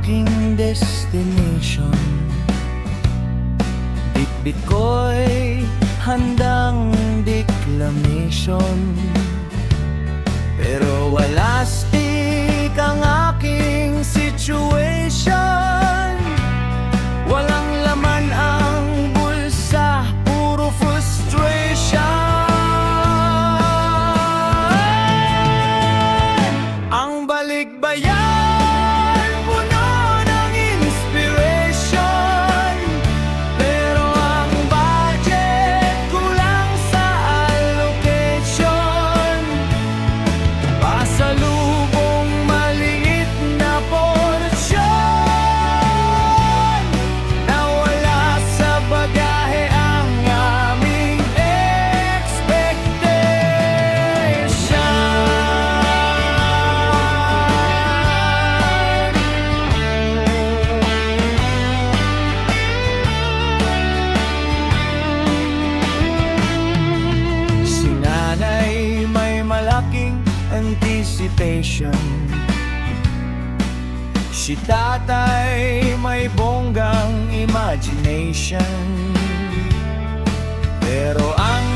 aking destination. Bitbit ko'y handang declamation, pero wala stick ang aking situation. Walang laman ang bulsa, puro frustration. Ang balikbayan puno ng inspiration, pero ang budget kulang sa allocation. Pasalubong maliit na porsyon, nawala sa bagahe ang aming expectation. Si nanay may malaking anticipation, si tatay may bonggang imagination, pero ang